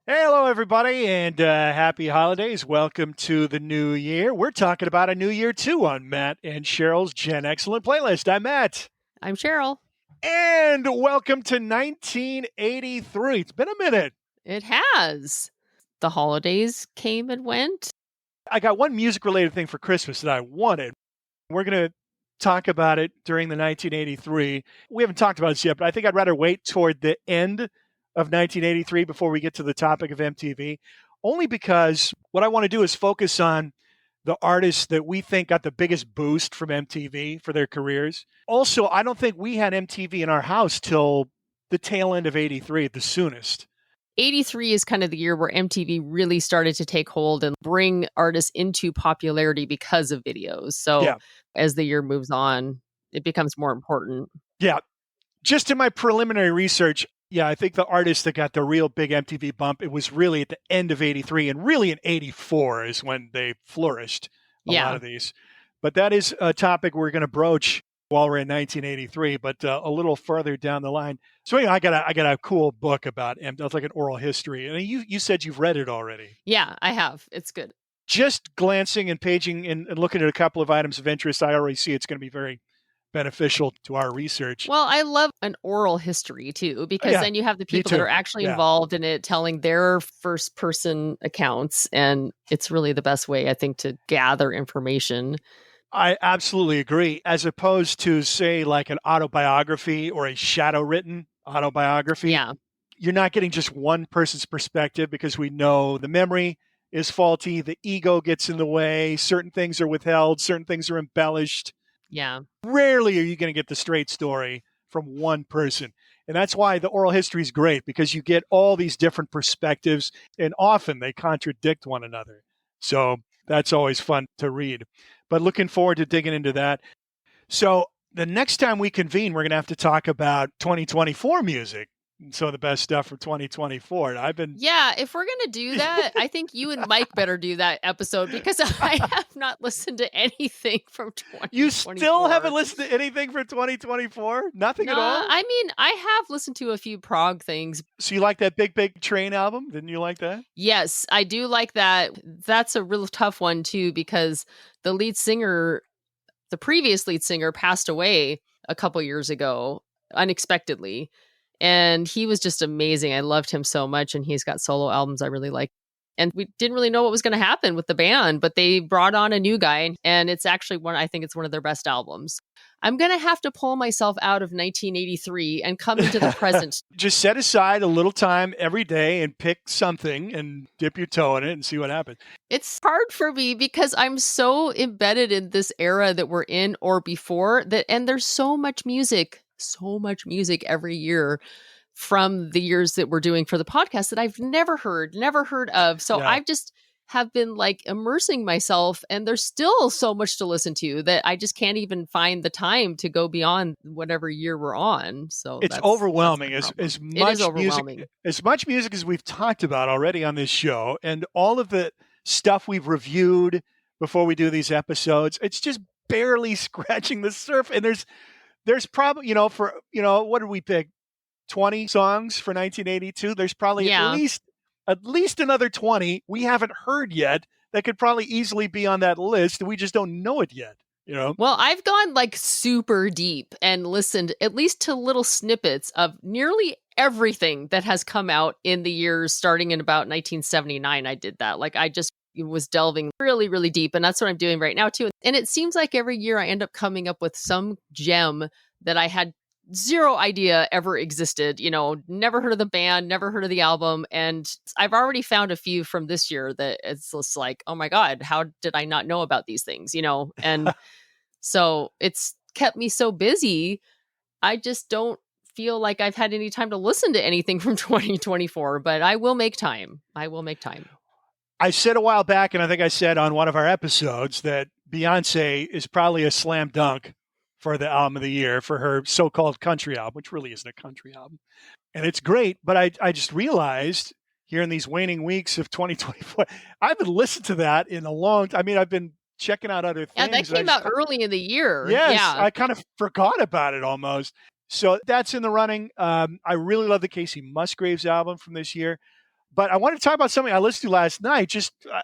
Hey, hello, everybody, and happy holidays. Welcome to the new year. We're talking about a new year, too, on Matt and Cheryl's Gen Excellent playlist. I'm Matt. I'm Sheryl. And welcome to 1983. It's been a minute. It has. The holidays came and went. I got one music-related thing for Christmas that I wanted. We're going to talk about it during the 1983. We haven't talked about this yet, but I think I'd rather wait toward the end of 1983 before we get to the topic of MTV, only because what I want to do is focus on the artists that we think got the biggest boost from MTV for their careers. Also, I don't think we had MTV in our house till the tail end of 83 at the soonest. 83 is kind of the year where MTV really started to take hold and bring artists into popularity because of videos. So Yeah. as the year moves on, it becomes more important. Yeah. Just in my preliminary research, I think the artist that got the real big MTV bump, it was really at the end of 83, and really in 84 is when they flourished, a lot of these. But that is a topic we're going to broach while we're in 1983, but a little further down the line. So I got a cool book about it's like an oral history. And you said you've read it already. Yeah, I have. It's good. Just glancing and paging and looking at a couple of items of interest, I already see it's going to be very beneficial to our research. Well, I love an oral history too, because then you have the people that are actually involved in it telling their first person accounts. And it's really the best way, I think, to gather information. I absolutely agree. As opposed to, say, like an autobiography or a shadow written autobiography. Yeah. You're not getting just one person's perspective because we know the memory is faulty. The ego gets in the way. Certain things are withheld. Certain things are embellished. Yeah. Rarely are you going to get the straight story from one person. And that's why the oral history is great, because you get all these different perspectives, and often they contradict one another. So that's always fun to read. But looking forward to digging into that. So the next time we convene, we're going to have to talk about 2024 music. So the best stuff for 2024. If we're going to do that, I think you and Mike better do that episode, because I have not listened to anything from 2024. You still haven't listened to anything for 2024? Nothing at all? I mean, I have listened to a few prog things. So you like that Big Big Train album? Didn't you like that? Yes, I do like that. That's a real tough one too, because the previous lead singer passed away a couple years ago, unexpectedly. And he was just amazing. I loved him so much. And he's got solo albums I really like. And we didn't really know what was going to happen with the band, but they brought on a new guy. And it's actually I think it's one of their best albums. I'm going to have to pull myself out of 1983 and come into the present. Just set aside a little time every day and pick something and dip your toe in it and see what happens. It's hard for me because I'm so embedded in this era that we're in or before that. And there's so much music every year from the years that we're doing for the podcast that I've never heard of. So I've just have been like immersing myself, and there's still so much to listen to that I just can't even find the time to go beyond whatever year we're on. So it's overwhelming. It is overwhelming. As much music as we've talked about already on this show, and all of the stuff we've reviewed before we do these episodes, it's just barely scratching the surface. And there's probably, what did we pick? 20 songs for 1982. There's probably at least another 20 we haven't heard yet that could probably easily be on that list. We just don't know it yet. Well, I've gone like super deep and listened at least to little snippets of nearly everything that has come out in the years starting in about 1979. I did that. Like I just was delving really, really deep. And that's what I'm doing right now too. And it seems like every year I end up coming up with some gem that I had zero idea ever existed, never heard of the band, never heard of the album. And I've already found a few from this year that it's just like, oh my God, how did I not know about these things, And so it's kept me so busy. I just don't feel like I've had any time to listen to anything from 2024, but I will make time. I said a while back, and I think I said on one of our episodes, that Beyonce is probably a slam dunk for the album of the year for her so-called country album, which really isn't a country album. And it's great, but I just realized here in these waning weeks of 2024, I haven't listened to that in a long time. I mean, I've been checking out other things. Yeah, that came out early in the year. Yes, yeah. I kind of forgot about it almost. So that's in the running. I really love the Casey Musgraves album from this year. But I want to talk about something I listened to last night.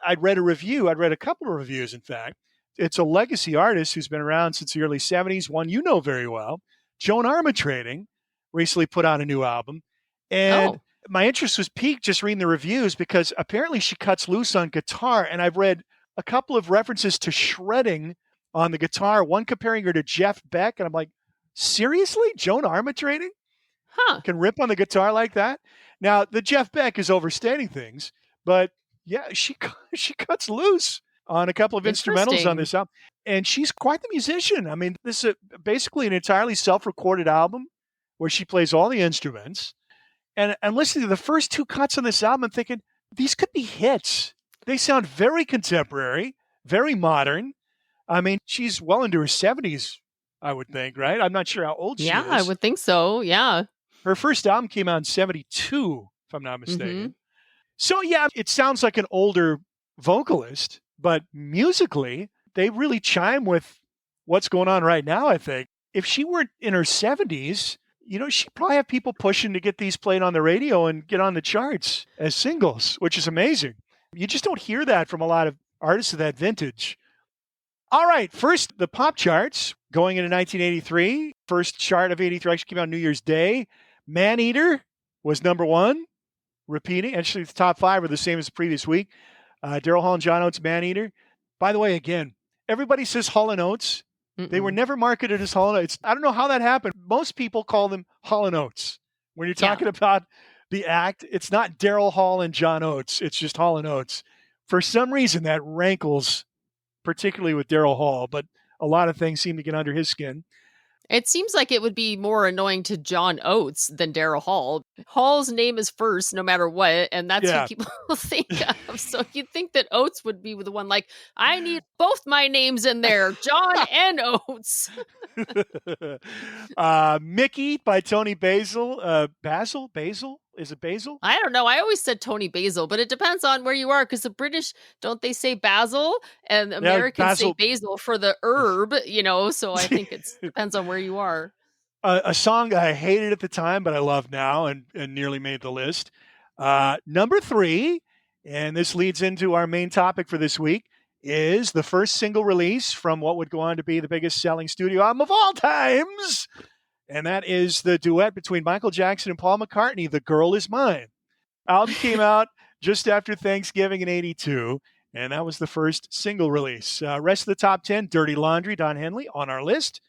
I'd read a review. I'd read a couple of reviews, in fact. It's a legacy artist who's been around since the early 70s, one you know very well. Joan Armatrading recently put out a new album. And Oh, my interest was piqued just reading the reviews because apparently she cuts loose on guitar. And I've read a couple of references to shredding on the guitar, one comparing her to Jeff Beck. And I'm like, seriously? Joan Armatrading huh. can rip on the guitar like that? Now, the Jeff Beck is overstating things, but yeah, she cuts loose on a couple of instrumentals on Interesting. this album. And she's quite the musician. I mean, this is basically an entirely self-recorded album where she plays all the instruments. And I'm listening to the first two cuts on this album and thinking, these could be hits. They sound very contemporary, very modern. I mean, she's well into her 70s, I would think, right? I'm not sure how old she Yeah, I is. would think so. Yeah. Her first album came out in 72, if I'm not Mm-hmm. mistaken. So, yeah, it sounds like an older vocalist, but musically, they really chime with what's going on right now, I think. If she weren't in her 70s, she'd probably have people pushing to get these played on the radio and get on the charts as singles, which is amazing. You just don't hear that from a lot of artists of that vintage. All right, first, the pop charts going into 1983. First chart of 83 actually came out New Year's Day. Maneater was number one, repeating. Actually, the top five are the same as the previous week. Daryl Hall and John Oates, Maneater. By the way, again, everybody says Hall & Oates. They were Mm-mm. never marketed as Hall & Oates. I don't know how that happened. Most people call them Hall & Oates. When you're Yeah. talking about the act, it's not Daryl Hall and John Oates. It's just Hall & Oates. For some reason, that rankles, particularly with Daryl Hall, but a lot of things seem to get under his skin. It seems like it would be more annoying to John Oates than Daryl Hall. Hall's name is first no matter what, and that's who Yeah. people think of. So you'd think that Oates would be the one like, I need both my names in there, John and Oates. Mickey by Tony Basil. Basil? Is it Basil? I don't know. I always said Tony Basil, but it depends on where you are because the British, don't they say basil? And Yeah, Americans say Basil. basil for the herb, so I think it depends on where you are. A song I hated at the time, but I love now and nearly made the list. Number 3, and this leads into our main topic for this week, is the first single release from what would go on to be the biggest selling studio album of all times. And that is the duet between Michael Jackson and Paul McCartney, The Girl Is Mine. Album came out just after Thanksgiving in 82, and that was the first single release. Rest of the top 10, Dirty Laundry, Don Henley, on our list.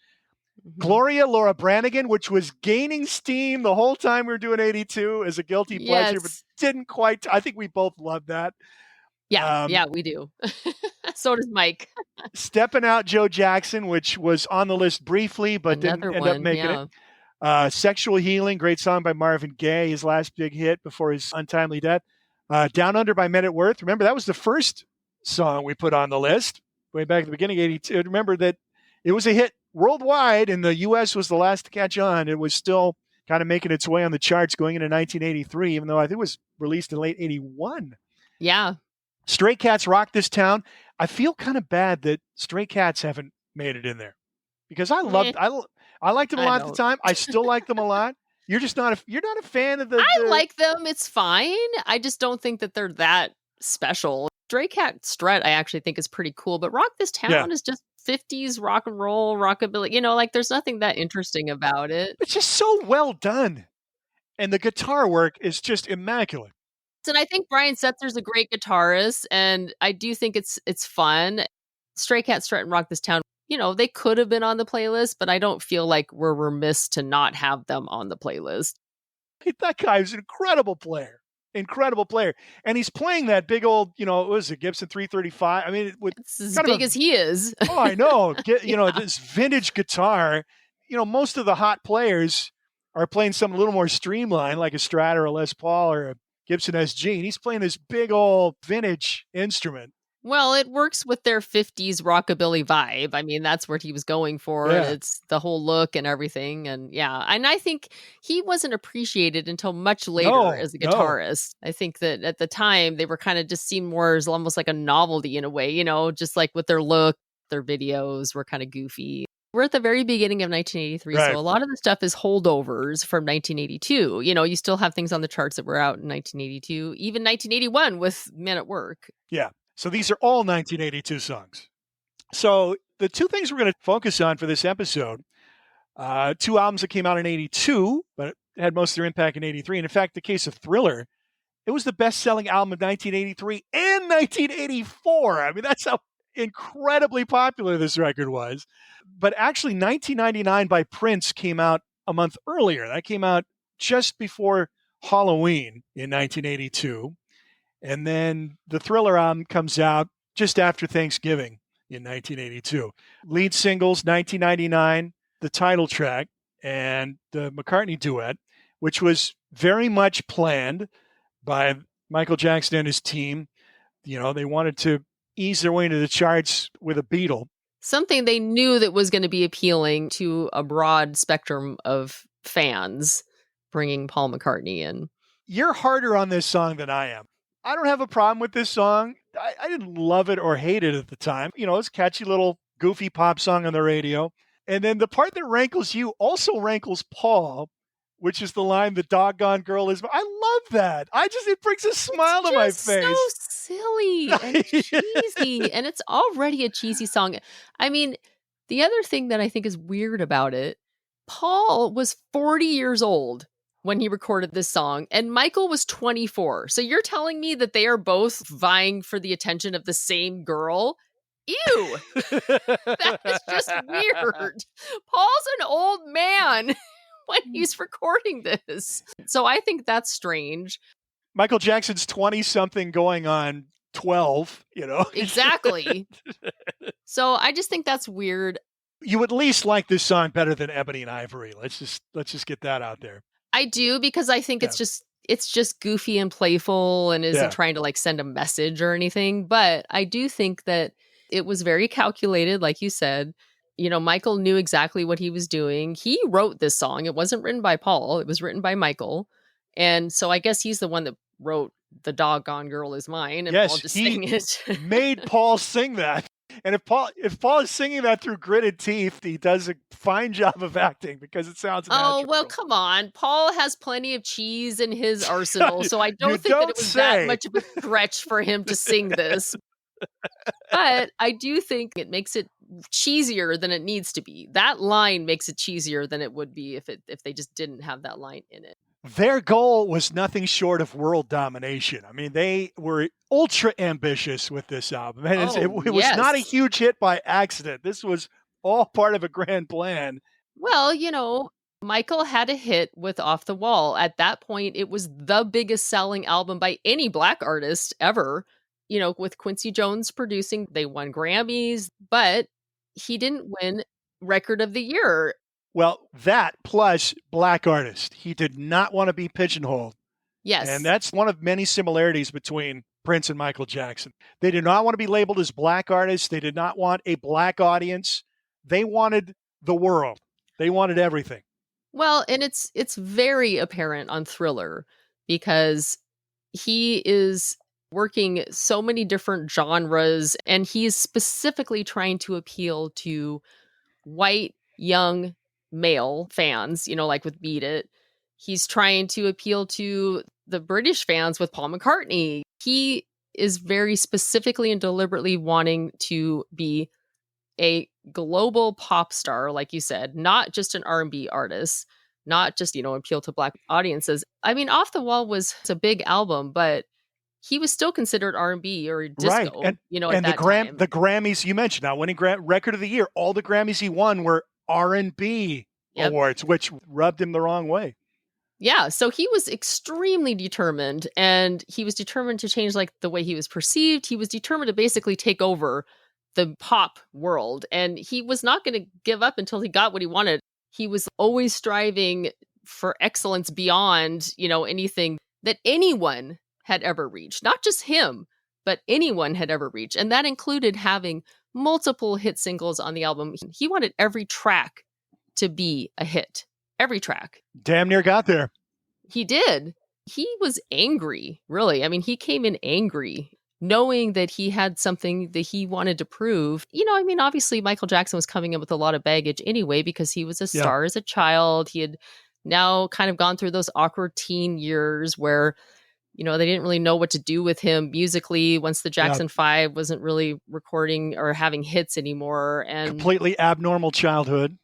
Mhm. Gloria, Laura Branigan, which was gaining steam the whole time we were doing 82 as a guilty pleasure, but Yes. didn't quite. I think we both loved that. Yeah, we do. So does Mike. Stepping Out Joe Jackson, which was on the list briefly, but didn't Another end up one. making it. Yeah. Sexual Healing, great song by Marvin Gaye, his last big hit before his untimely death. Down Under by Men at Worth. Remember, that was the first song we put on the list way back at the beginning, 82. Remember that it was a hit worldwide, and the U.S. was the last to catch on. It was still kind of making its way on the charts going into 1983, even though I think it was released in late 81. Yeah. Stray Cats, Rock This Town. I feel kind of bad that Stray Cats haven't made it in there because I Eh, loved I liked them a I lot at the don't. time. I still like them a lot. You're not a fan of I the like them. It's fine. I just don't think that they're that special. Stray Cat Strut, I actually think is pretty cool, but Rock This yeah. Town is just 50s rock and roll, rockabilly. Like there's nothing that interesting about it. It's just so well done, and the guitar work is just immaculate. And I think Brian Setzer's a great guitarist, and I do think it's fun. Stray Cat Strut and Rock This Town, they could have been on the playlist, but I don't feel like we're remiss to not have them on the playlist. That guy is an incredible player, and he's playing that big old, what was it, Gibson 335? I mean, with It's as kind of big a as he is. oh, I know, Yeah. this vintage guitar. Most of the hot players are playing something a little more streamlined, like a Strat or a Les Paul or a Gibson SG, and he's playing this big old vintage instrument. Well, it works with their 50s rockabilly vibe. I mean, that's what he was going for. And Yeah. it's the whole look and everything. And yeah, and I think he wasn't appreciated until much later No, as a no. guitarist. I think that at the time they were kind of just seen more as almost like a novelty in a way, just like with their look, their videos were kind of goofy. We're at the very beginning of 1983, so Right. a lot of the stuff is holdovers from 1982. You still have things on the charts that were out in 1982, even 1981 with Men at Work. Yeah. So these are all 1982 songs. So the two things we're going to focus on for this episode, two albums that came out in 82, but had most of their impact in 83. And in fact, the case of Thriller, it was the best-selling album of 1983 and 1984. I mean, that's how incredibly popular this record was. But actually, 1999 by Prince came out a month earlier. That came out just before Halloween in 1982. And then the Thriller album comes out just after Thanksgiving in 1982. Lead singles, 1999, the title track, and the McCartney duet, which was very much planned by Michael Jackson and his team. They wanted to ease their way into the charts with a Beatle. Something they knew that was going to be appealing to a broad spectrum of fans, bringing Paul McCartney in. You're harder on this song than I am. I don't have a problem with this song. I didn't love it or hate it at the time. It's a catchy little goofy pop song on the radio. And then the part that rankles you also rankles Paul, which is the line, "The doggone girl is." I love that. It brings a smile to my face. So silly and cheesy. And it's already a cheesy song. I mean, the other thing that I think is weird about it, Paul was 40 years old when he recorded this song, and Michael was 24. So you're telling me that they are both vying for the attention of the same girl? Ew! That is just weird. Paul's an old man when he's recording this. So I think that's strange. Michael Jackson's 20-something going on 12, Exactly. So I just think that's weird. You at least like this song better than Ebony and Ivory. Let's just get that out there. I do, because I think it's just goofy and playful and isn't trying to send a message or anything. But I do think that it was very calculated, like you said. Michael knew exactly what he was doing. He wrote this song. It wasn't written by Paul. It was written by Michael. And so I guess he's the one that wrote "The Doggone Girl Is Mine," and Paul just sang it. Made Paul sing that. And if Paul is singing that through gritted teeth, he does a fine job of acting because it sounds natural. Oh, well, come on. Paul has plenty of cheese in his arsenal, so I don't think that it was that much of a stretch for him to sing this. But I do think it makes it cheesier than it needs to be. That line makes it cheesier than it would be if they just didn't have that line in it. Their goal was nothing short of world domination. I mean, they were ultra ambitious with this album. And it was not a huge hit by accident. This was all part of a grand plan. Well, Michael had a hit with Off the Wall. At that point, it was the biggest selling album by any Black artist ever. With Quincy Jones producing, they won Grammys, but he didn't win Record of the Year. Well, that plus Black artist. He did not want to be pigeonholed. Yes. And that's one of many similarities between Prince and Michael Jackson. They did not want to be labeled as Black artists. They did not want a Black audience. They wanted the world. They wanted everything. Well, and it's very apparent on Thriller because he is working so many different genres, and he is specifically trying to appeal to white, young, male fans, like with Beat It. He's trying to appeal to the British fans with Paul McCartney. He is very specifically and deliberately wanting to be a global pop star, like you said, not just an R&B artist, not just, appeal to Black audiences. I mean, Off the Wall was a big album, but he was still considered R&B or disco, right. And, at that time. The Grammys you mentioned, now winning Record of the Year, all the Grammys he won were R&B awards, which rubbed him the wrong way. Yeah, so he was extremely determined, and he was determined to change the way he was perceived. He was determined to basically take over the pop world, and he was not going to give up until he got what he wanted. He was always striving for excellence beyond, anything that anyone had ever reached. Not just him, but anyone had ever reached. And that included having multiple hit singles on the album. He wanted every track to be a hit. Every track. Damn near got there. He did. He was angry, really. I mean, he came in angry knowing that he had something that he wanted to prove. I mean, obviously Michael Jackson was coming in with a lot of baggage anyway, because he was a Yeah. star as a child. He had now kind of gone through those awkward teen years where, they didn't really know what to do with him musically once the Yeah. Jackson 5 wasn't really recording or having hits anymore. And Completely abnormal childhood.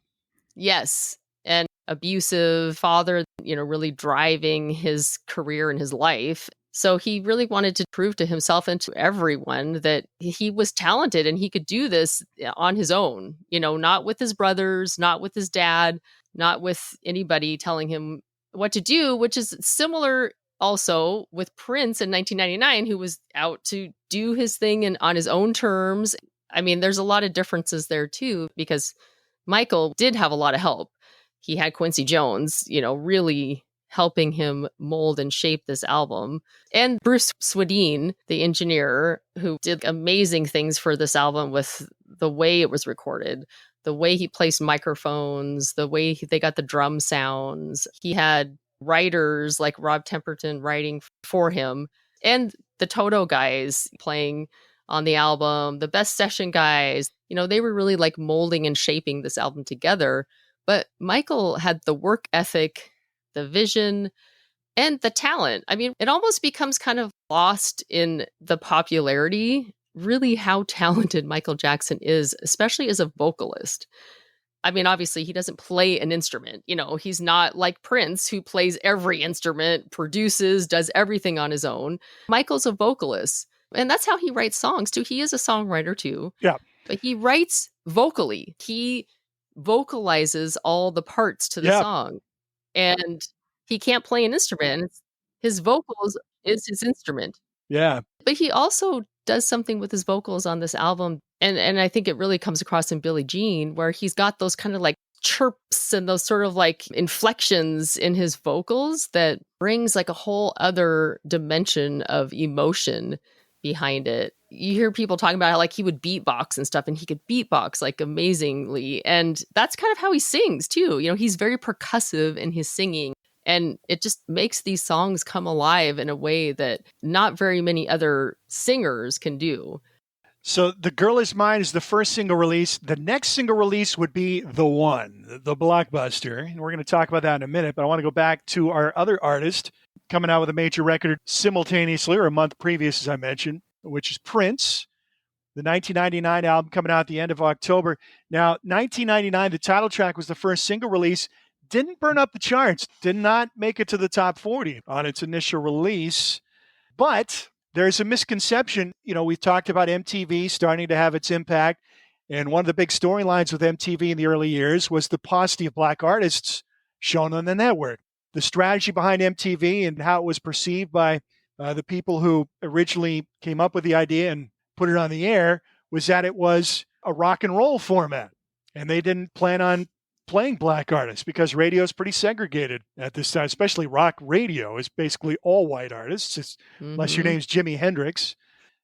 yes, and abusive father, really driving his career and his life. So he really wanted to prove to himself and to everyone that he was talented and he could do this on his own, not with his brothers, not with his dad, not with anybody telling him what to do, which is similar also with Prince in 1999, who was out to do his thing and on his own terms. I mean, there's a lot of differences there too, because Michael did have a lot of help. He had Quincy Jones, really helping him mold and shape this album. And Bruce Swedien, the engineer, who did amazing things for this album with the way it was recorded, the way he placed microphones, the way they got the drum sounds. He had writers like Rob Temperton writing for him, and the Toto guys playing on the album, the best session guys. They were really like molding and shaping this album together. But Michael had the work ethic, the vision, and the talent. I mean, it almost becomes kind of lost in the popularity, really how talented Michael Jackson is, especially as a vocalist. I mean, obviously, he doesn't play an instrument. He's not like Prince, who plays every instrument, produces, does everything on his own. Michael's a vocalist. And that's how he writes songs, too. He is a songwriter, too. Yeah. But he writes vocally. He vocalizes all the parts to the song. And he can't play an instrument. His vocals is his instrument. Yeah. But he also does something with his vocals on this album. And I think it really comes across in Billie Jean, where he's got those kind of like chirps and those sort of like inflections in his vocals that brings like a whole other dimension of emotion behind it. You hear people talking about how like he would beatbox and stuff, and he could beatbox like amazingly. And that's kind of how he sings too. He's very percussive in his singing. And it just makes these songs come alive in a way that not very many other singers can do. So The Girl Is Mine is the first single release. The next single release would be The One, the blockbuster. And we're going to talk about that in a minute, but I want to go back to our other artist coming out with a major record simultaneously, or a month previous, as I mentioned, which is Prince. The 1999 album coming out at the end of October. Now, 1999, the title track was the first single release. Didn't burn up the charts. Did not make it to the top 40 on its initial release. But there's a misconception. We've talked about MTV starting to have its impact. And one of the big storylines with MTV in the early years was the paucity of black artists shown on the network. The strategy behind MTV and how it was perceived by the people who originally came up with the idea and put it on the air was that it was a rock and roll format. And they didn't plan on playing black artists because radio is pretty segregated at this time, especially rock radio is basically all white artists, unless your name's Jimi Hendrix.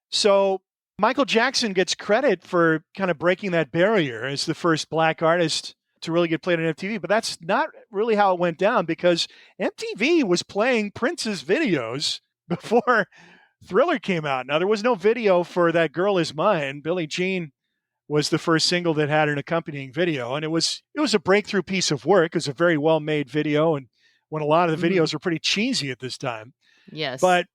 So Michael Jackson gets credit for kind of breaking that barrier as the first black artist to really get played on MTV. But that's not really how it went down, because MTV was playing Prince's videos before Thriller came out. Now, there was no video for That Girl Is Mine. Billie Jean was the first single that had an accompanying video. And it was a breakthrough piece of work. It was a very well-made video. And when a lot of the videos were pretty cheesy at this time. Yes. But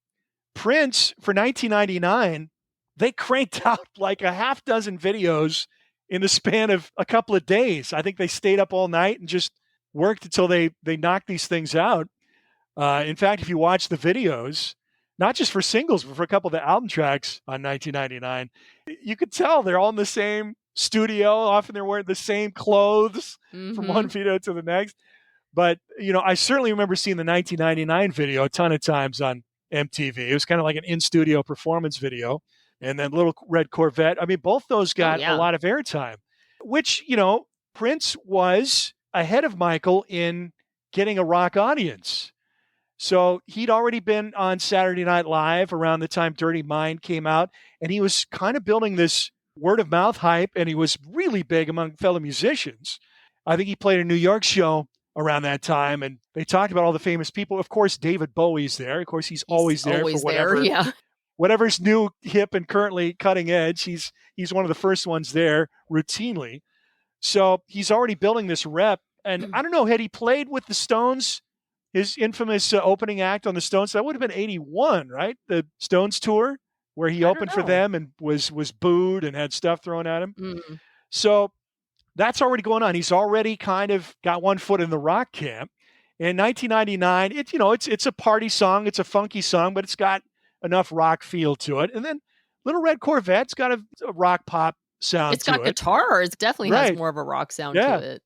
Prince, for 1999, they cranked out like a half dozen videos in the span of a couple of days. I think they stayed up all night and just worked until they knocked these things out. In fact, if you watch the videos, not just for singles, but for a couple of the album tracks on 1999, you could tell they're all in the same studio. Often they're wearing the same clothes from one video to the next. But, I certainly remember seeing the 1999 video a ton of times on MTV. It was kind of like an in-studio performance video. And then Little Red Corvette. I mean, both those got a lot of airtime, which, Prince was ahead of Michael in getting a rock audience. So he'd already been on Saturday Night Live around the time Dirty Mind came out, and he was kind of building this word of mouth hype, and he was really big among fellow musicians. I think he played a New York show around that time, and they talked about all the famous people. Of course, David Bowie's there. Of course, he's always there for whatever whatever's new, hip, and currently cutting edge. He's one of the first ones there routinely. So he's already building this rep. And I don't know, had he played with the Stones, his infamous opening act on the Stones, that would have been 81, right? The Stones tour where he I don't opened for know. them and was booed and had stuff thrown at him. Mm. So that's already going on. He's already kind of got one foot in the rock camp. In 1999, it's a party song, it's a funky song, but it's got enough rock feel to it. And then Little Red Corvette's got a rock pop sound It's to got it. guitar. It definitely has Right. more of a rock sound Yeah. to it.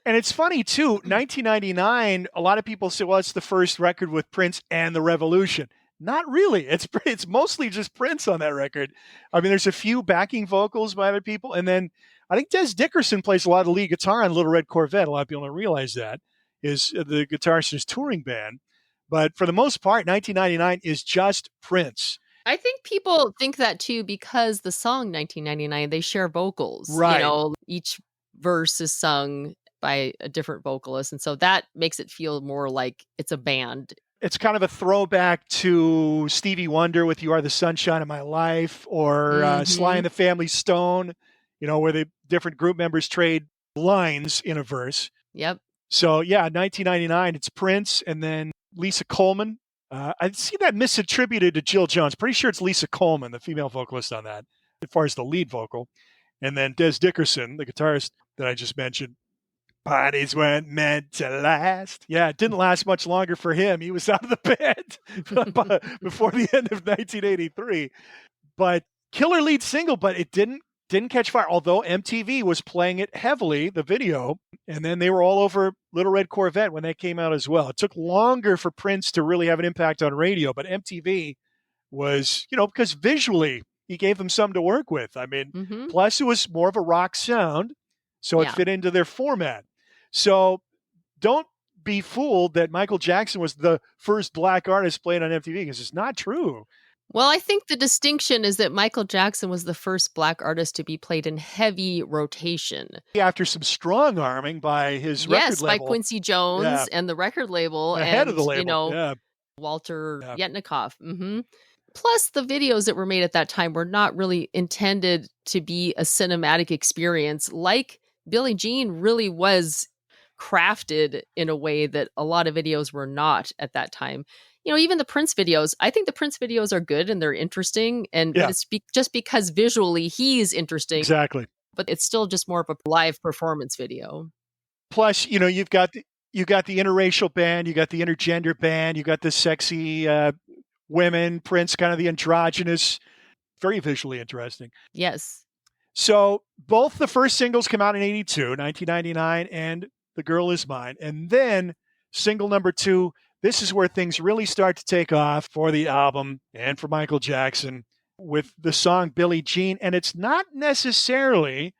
And it's funny too, 1999, a lot of people say, well, it's the first record with Prince and the Revolution. Not really. It's mostly just Prince on that record. I mean, there's a few backing vocals by other people. And then I think Des Dickerson plays a lot of lead guitar on Little Red Corvette. A lot of people don't realize that is the guitarist in his touring band. But for the most part, 1999 is just Prince. I think people think that too because the song 1999, they share vocals. Right. Each verse is sung by a different vocalist. And so that makes it feel more like it's a band. It's kind of a throwback to Stevie Wonder with You Are the Sunshine of My Life, or Sly and the Family Stone, where the different group members trade lines in a verse. Yep. So, yeah, 1999, it's Prince, and then Lisa Coleman. I see that misattributed to Jill Jones. Pretty sure it's Lisa Coleman, the female vocalist on that, as far as the lead vocal. And then Des Dickerson, the guitarist that I just mentioned. Parties weren't meant to last. Yeah, it didn't last much longer for him. He was out of the band before the end of 1983. But killer lead single, but it didn't catch fire, although MTV was playing it heavily, the video, and then they were all over Little Red Corvette when they came out as well. It took longer for Prince to really have an impact on radio, but MTV was, because visually he gave them something to work with. I mean, plus it was more of a rock sound, so it fit into their format. So don't be fooled that Michael Jackson was the first black artist played on MTV, because it's not true. Well, I think the distinction is that Michael Jackson was the first black artist to be played in heavy rotation. After some strong arming by his record label. Yes, by Quincy Jones and the record label. The head of the label, Walter Yetnikoff. Plus, the videos that were made at that time were not really intended to be a cinematic experience. Like Billie Jean really was crafted in a way that a lot of videos were not at that time. Even the Prince videos, I think the Prince videos are good and they're interesting. And but it's just because visually he's interesting. Exactly. But it's still just more of a live performance video. Plus, you've got the interracial band, you got the intergender band, you got the sexy women, Prince, kind of the androgynous, very visually interesting. Yes. So both the first singles come out in 1999, and The Girl Is Mine. And then single number 2, this is where things really start to take off for the album and for Michael Jackson with the song Billie Jean. And it's not necessarily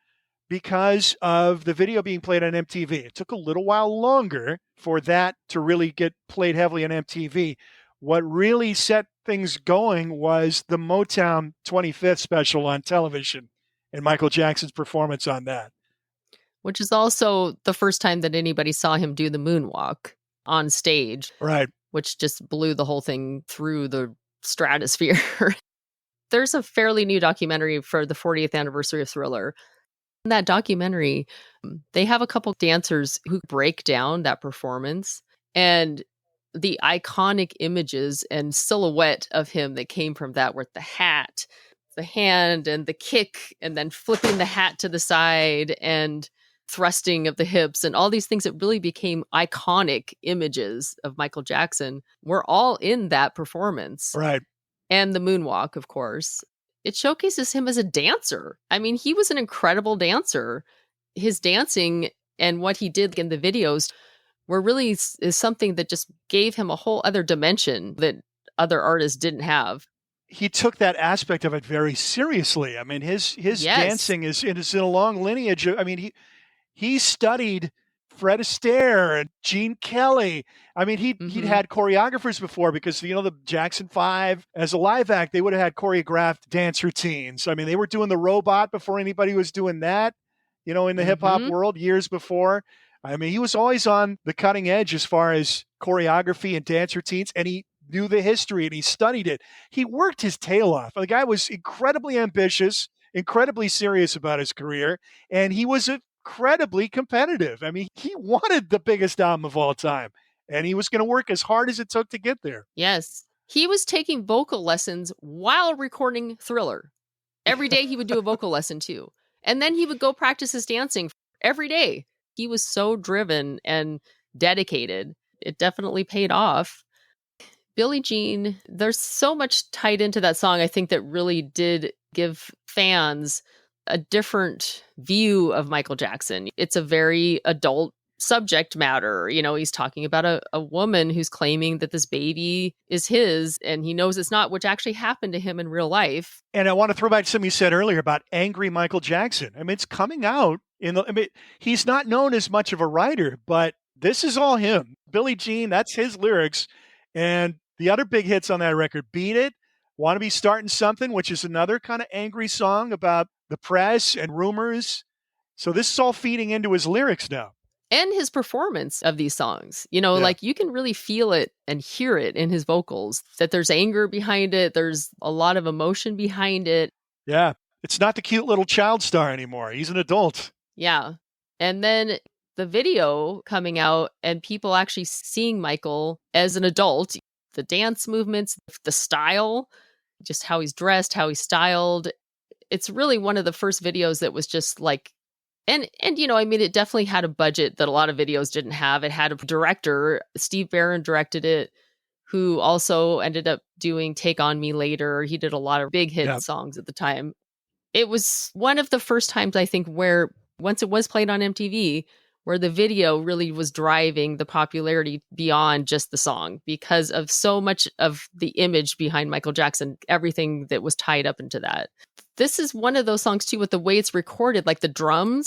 because of the video being played on MTV. It took a little while longer for that to really get played heavily on MTV. What really set things going was the Motown 25th special on television and Michael Jackson's performance on that. Which is also the first time that anybody saw him do the moonwalk on stage. Right. Which just blew the whole thing through the stratosphere. There's a fairly new documentary for the 40th anniversary of Thriller. In that documentary, they have a couple dancers who break down that performance and the iconic images and silhouette of him that came from that, with the hat, the hand, and the kick, and then flipping the hat to the side and thrusting of the hips and all these things that really became iconic images of Michael Jackson were all in that performance. Right. And the moonwalk, of course. It showcases him as a dancer. I mean, he was an incredible dancer. His dancing and what he did in the videos were really is something that just gave him a whole other dimension that other artists didn't have. He took that aspect of it very seriously. I mean, his dancing is in a long lineage. I mean, he studied Fred Astaire and Gene Kelly. I mean, he'd had choreographers before, because, the Jackson 5, as a live act, they would have had choreographed dance routines. I mean, they were doing the robot before anybody was doing that, in the hip hop world years before. I mean, he was always on the cutting edge as far as choreography and dance routines, and he knew the history and he studied it. He worked his tail off. The guy was incredibly ambitious, incredibly serious about his career, and he was incredibly competitive. I mean, he wanted the biggest album of all time, and he was going to work as hard as it took to get there. Yes. He was taking vocal lessons while recording Thriller. Every day he would do a vocal lesson too. And then he would go practice his dancing every day. He was so driven and dedicated. It definitely paid off. Billie Jean, there's so much tied into that song, I think, that really did give fans a different view of Michael Jackson. It's a very adult subject matter. You know, he's talking about a woman who's claiming that this baby is his and he knows it's not, which actually happened to him in real life. And I want to throw back to something you said earlier about angry Michael Jackson. I mean, it's coming out he's not known as much of a writer, but this is all him. Billie Jean, that's his lyrics. And the other big hits on that record, Beat It, Want to Be Starting Something, which is another kind of angry song about the press and rumors. So this is all feeding into his lyrics now. And his performance of these songs. You know, like you can really feel it and hear it in his vocals, that there's anger behind it. There's a lot of emotion behind it. Yeah. It's not the cute little child star anymore. He's an adult. Yeah. And then the video coming out and people actually seeing Michael as an adult, the dance movements, the style, just how he's dressed, how he's styled. It's really one of the first videos that was just like, and you know, I mean, it definitely had a budget that a lot of videos didn't have. It had a director, Steve Barron directed it, who also ended up doing Take On Me Later. He did a lot of big hit songs at the time. It was one of the first times, I think, where once it was played on MTV, where the video really was driving the popularity beyond just the song because of so much of the image behind Michael Jackson, everything that was tied up into that. This is one of those songs too, with the way it's recorded, like the drum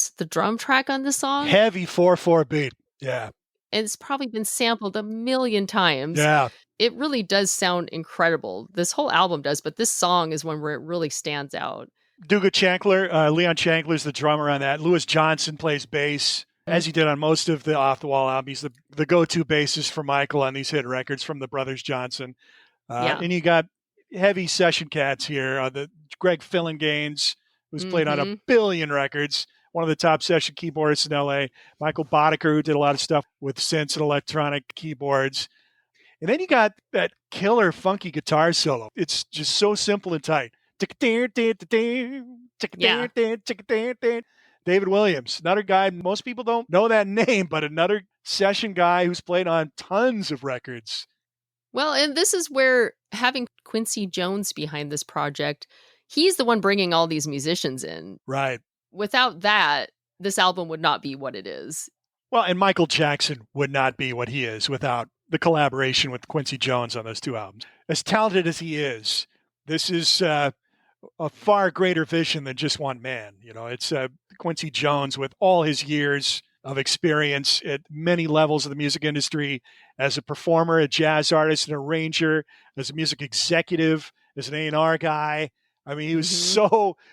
track on the song. Heavy 4/4 beat. Yeah. And it's probably been sampled a million times. Yeah. It really does sound incredible. This whole album does, but this song is one where it really stands out. Duga Chancellor, Leon Chancellor's the drummer on that. Louis Johnson plays bass, as he did on most of the Off the Wall albums. He's the go-to bassist for Michael on these hit records from the Brothers Johnson. And you got heavy session cats here. The Greg Fillinganes, who's played on a billion records, one of the top session keyboardists in LA. Michael Boddicker, who did a lot of stuff with synths and electronic keyboards. And then you got that killer funky guitar solo. It's just so simple and tight. Yeah. David Williams, another guy, most people don't know that name, but another session guy who's played on tons of records. Well, and this is where having Quincy Jones behind this project, he's the one bringing all these musicians in. Right. Without that, this album would not be what it is. Well, and Michael Jackson would not be what he is without the collaboration with Quincy Jones on those two albums. As talented as he is, this is a far greater vision than just one man. You know, it's Quincy Jones with all his years of experience at many levels of the music industry as a performer, a jazz artist, an arranger, as a music executive, as an A&R guy. I mean, he was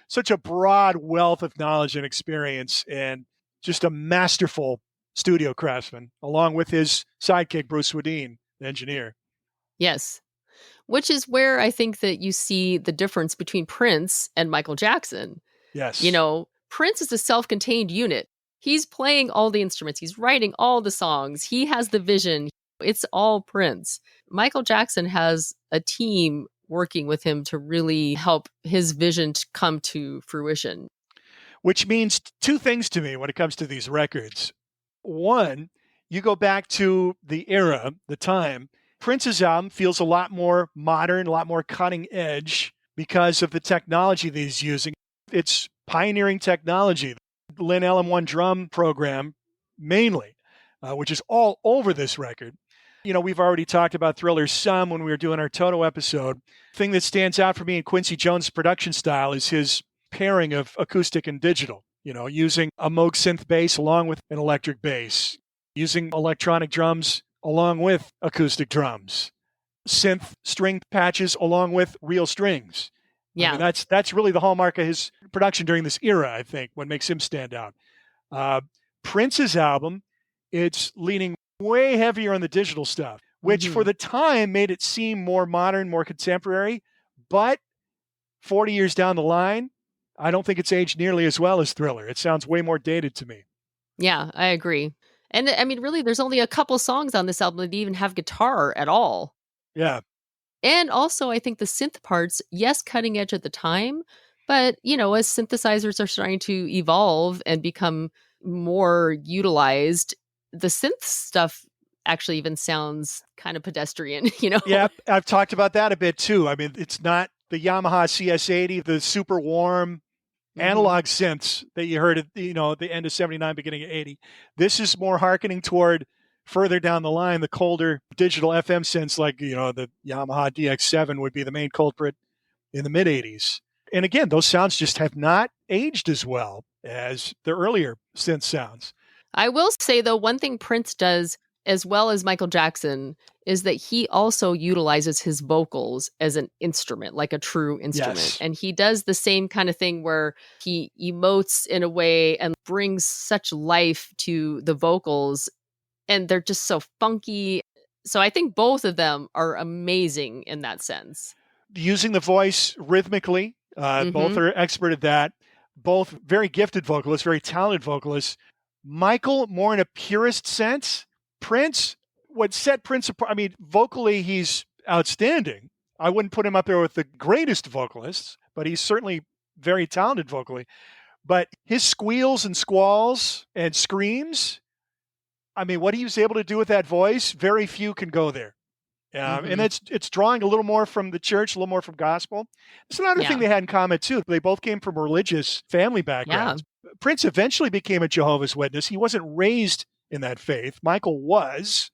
such a broad wealth of knowledge and experience and just a masterful studio craftsman, along with his sidekick, Bruce Swedien, the engineer. Yes. Which is where I think that you see the difference between Prince and Michael Jackson. Yes. You know, Prince is a self-contained unit. He's playing all the instruments. He's writing all the songs. He has the vision. It's all Prince. Michael Jackson has a team working with him to really help his vision to come to fruition. Which means two things to me when it comes to these records. One, you go back to the era, the time. Prince's album feels a lot more modern, a lot more cutting edge because of the technology that he's using. It's pioneering technology. The Lin LM1 drum program, mainly, which is all over this record. You know, we've already talked about Thriller some when we were doing our Toto episode. The thing that stands out for me in Quincy Jones' production style is his pairing of acoustic and digital. You know, using a Moog synth bass along with an electric bass, using electronic drums along with acoustic drums, synth string patches along with real strings. Yeah. I mean, that's really the hallmark of his production during this era, I think, what makes him stand out. Prince's album, it's leaning way heavier on the digital stuff. which for the time made it seem more modern, more contemporary. But 40 years down the line, I don't think it's aged nearly as well as Thriller. It sounds way more dated to me. Yeah, I agree. And I mean, really, there's only a couple songs on this album that even have guitar at all. Yeah. And also, I think the synth parts, yes, cutting edge at the time, but, you know, as synthesizers are starting to evolve and become more utilized, the synth stuff actually even sounds kind of pedestrian, you know? Yeah, I've talked about that a bit too. I mean, it's not the Yamaha CS80, the super warm analog synths that you heard at, the end of 79, beginning of 80. This is more hearkening toward further down the line, the colder digital FM synths like, the Yamaha DX7 would be the main culprit in the mid 80s. And again, those sounds just have not aged as well as the earlier synth sounds. I will say, though, one thing Prince does as well as Michael Jackson is that he also utilizes his vocals as an instrument, like a true instrument. Yes. And he does the same kind of thing where he emotes in a way and brings such life to the vocals, and they're just so funky. So I think both of them are amazing in that sense. Using the voice rhythmically, both are expert at that. Both very gifted vocalists, very talented vocalists. Michael, more in a purist sense. Prince, what set Prince apart, I mean, vocally, he's outstanding. I wouldn't put him up there with the greatest vocalists, but he's certainly very talented vocally. But his squeals and squalls and screams, I mean, what he was able to do with that voice, very few can go there. And it's drawing a little more from the church, a little more from gospel. It's another thing they had in common, too. They both came from religious family backgrounds. Yeah. Prince eventually became a Jehovah's Witness. He wasn't raised in that faith. Michael was.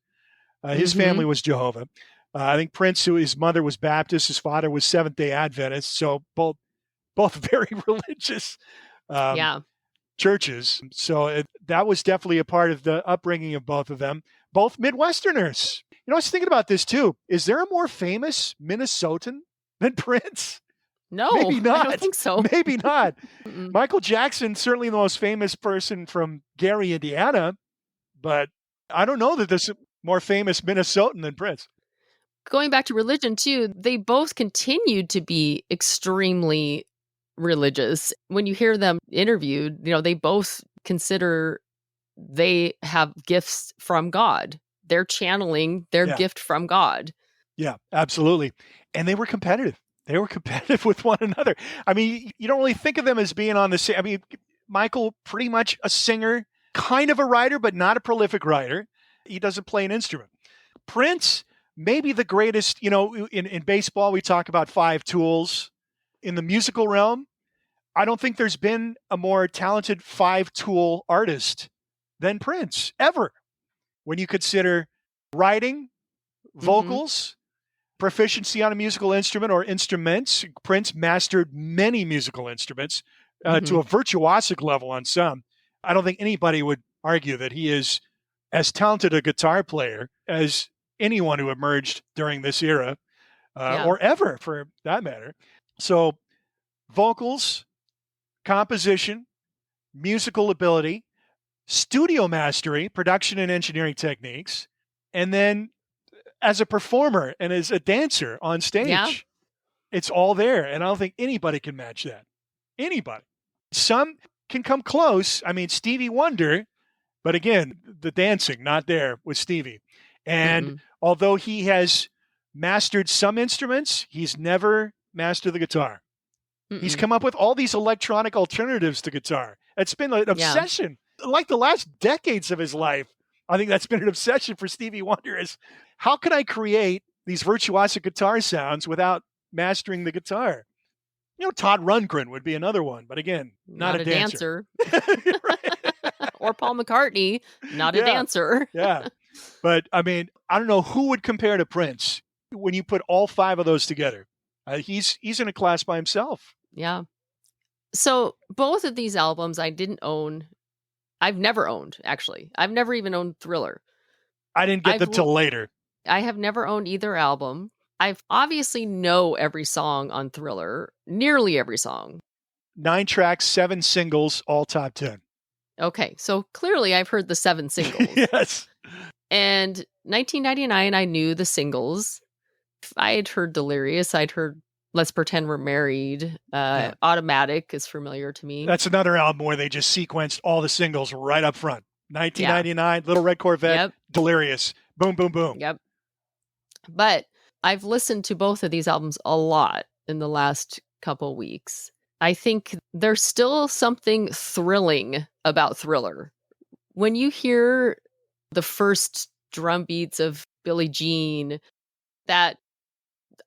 His family was Jehovah. I think Prince, his mother was Baptist, his father was Seventh-day Adventist. So both very religious churches. So that was definitely a part of the upbringing of both of them. Both Midwesterners. I was thinking about this too. Is there a more famous Minnesotan than Prince? No, maybe not. I don't think so. Maybe not. Michael Jackson, certainly the most famous person from Gary, Indiana, but I don't know that there's a more famous Minnesotan than Prince. Going back to religion too, they both continued to be extremely religious. When you hear them interviewed, they both consider they have gifts from God. They're channeling their gift from God. Yeah, absolutely. And they were competitive. They were competitive with one another. I mean, you don't really think of them as being on the same. I mean, Michael, pretty much a singer, kind of a writer, but not a prolific writer. He doesn't play an instrument. Prince, maybe the greatest, in baseball, we talk about five tools. In the musical realm, I don't think there's been a more talented five-tool artist than Prince, ever. When you consider writing, vocals, proficiency on a musical instrument or instruments, Prince mastered many musical instruments to a virtuosic level on some. I don't think anybody would argue that he is as talented a guitar player as anyone who emerged during this era or ever, for that matter. So vocals, composition, musical ability, studio mastery, production and engineering techniques, and then as a performer and as a dancer on stage, it's all there. And I don't think anybody can match that. Anybody. Some can come close. I mean, Stevie Wonder, but again, the dancing, not there with Stevie. And although he has mastered some instruments, he's never mastered the guitar. He's come up with all these electronic alternatives to guitar. It's been an obsession. Like the last decades of his life, I think that's been an obsession for Stevie Wonder is how can I create these virtuosic guitar sounds without mastering the guitar? Todd Rundgren would be another one, but again, not a dancer. Or Paul McCartney, not a dancer. Yeah. But I mean, I don't know who would compare to Prince when you put all five of those together. He's in a class by himself. Yeah. So both of these albums I didn't own. I've never owned, actually. I've never even owned Thriller. I didn't get them till later. I have never owned either album. I've obviously know every song on Thriller, nearly every song. 9 tracks, 7 singles, all top 10. Okay, so clearly I've heard the 7 singles. Yes. And 1999, I knew the singles. I had heard Delirious. I'd heard Let's Pretend We're Married. Yeah. Automatic is familiar to me. That's another album where they just sequenced all the singles right up front. 1999, Little Red Corvette, Yep. Delirious. Boom, boom, boom. Yep. But I've listened to both of these albums a lot in the last couple weeks. I think there's still something thrilling about Thriller. When you hear the first drum beats of Billie Jean, that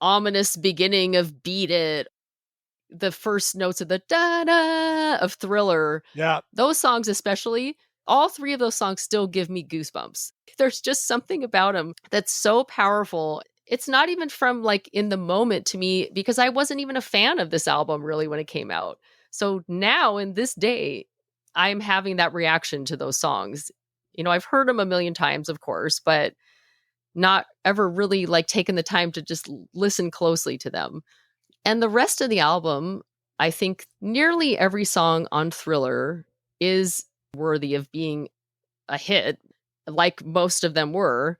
ominous beginning of Beat It, the first notes of the da-da of Thriller, Yeah. those songs especially, all three of those songs still give me goosebumps. There's just something about them that's so powerful. It's not even from like in the moment to me, because I wasn't even a fan of this album really when it came out. So now in this day, I'm having that reaction to those songs. You know, I've heard them a million times, of course, but not ever really like taken the time to just listen closely to them. And the rest of the album, I think nearly every song on Thriller is worthy of being a hit, like most of them were.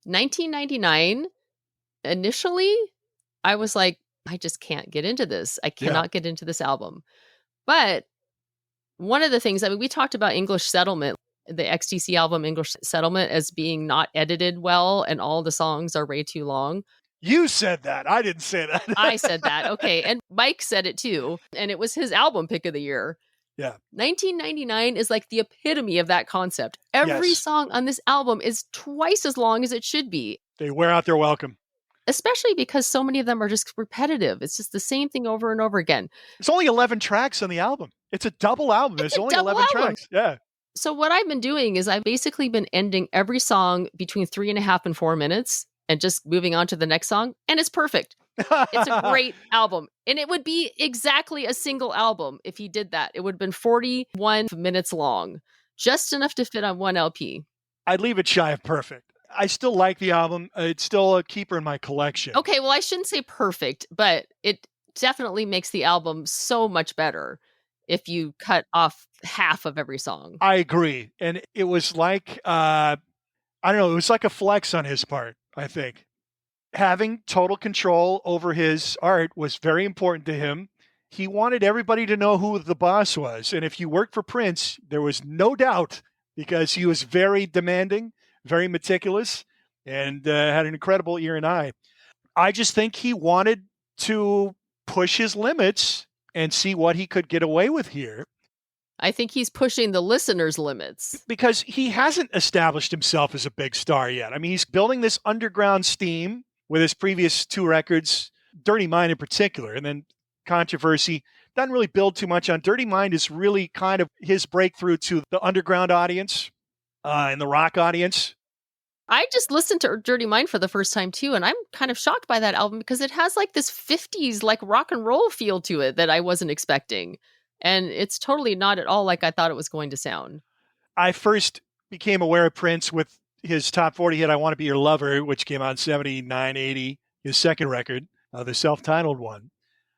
1999, initially, I was like, I just can't get into this. I cannot get into this album. But one of the things, I mean, we talked about English Settlement, the XTC album English Settlement, as being not edited well and all the songs are way too long. You said that. I didn't say that. I said that. Okay. And Mike said it too. And it was his album pick of the year. Yeah. 1999 is like the epitome of that concept. Every song on this album is twice as long as it should be. They wear out their welcome. Especially because so many of them are just repetitive. It's just the same thing over and over again. There's only 11 tracks on the album. It's a double album. There's only 11 tracks. Yeah. So what I've been doing is I've basically been ending every song between 3.5 and 4 minutes and just moving on to the next song. And it's perfect. It's a great album. And it would be exactly a single album if he did that. It would have been 41 minutes long, just enough to fit on one LP. I'd leave it shy of perfect. I still like the album. It's still a keeper in my collection. Okay, well, I shouldn't say perfect, but it definitely makes the album so much better if you cut off half of every song. I agree. And it was like, I don't know, it was like a flex on his part, I think. Having total control over his art was very important to him. He wanted everybody to know who the boss was. And if you worked for Prince, there was no doubt, because he was very demanding, very meticulous, and had an incredible ear and eye. I just think he wanted to push his limits and see what he could get away with here. I think he's pushing the listeners' limits. Because he hasn't established himself as a big star yet. I mean, he's building this underground steam with his previous two records, Dirty Mind in particular, and then Controversy. Doesn't really build too much on. Dirty Mind is really kind of his breakthrough to the underground audience and the rock audience. I just listened to Dirty Mind for the first time too, and I'm kind of shocked by that album because it has like this 50s like rock and roll feel to it that I wasn't expecting. And it's totally not at all like I thought it was going to sound. I first became aware of Prince with his top 40 hit, I Want to Be Your Lover, which came out in 79, 80, his second record, the self-titled one.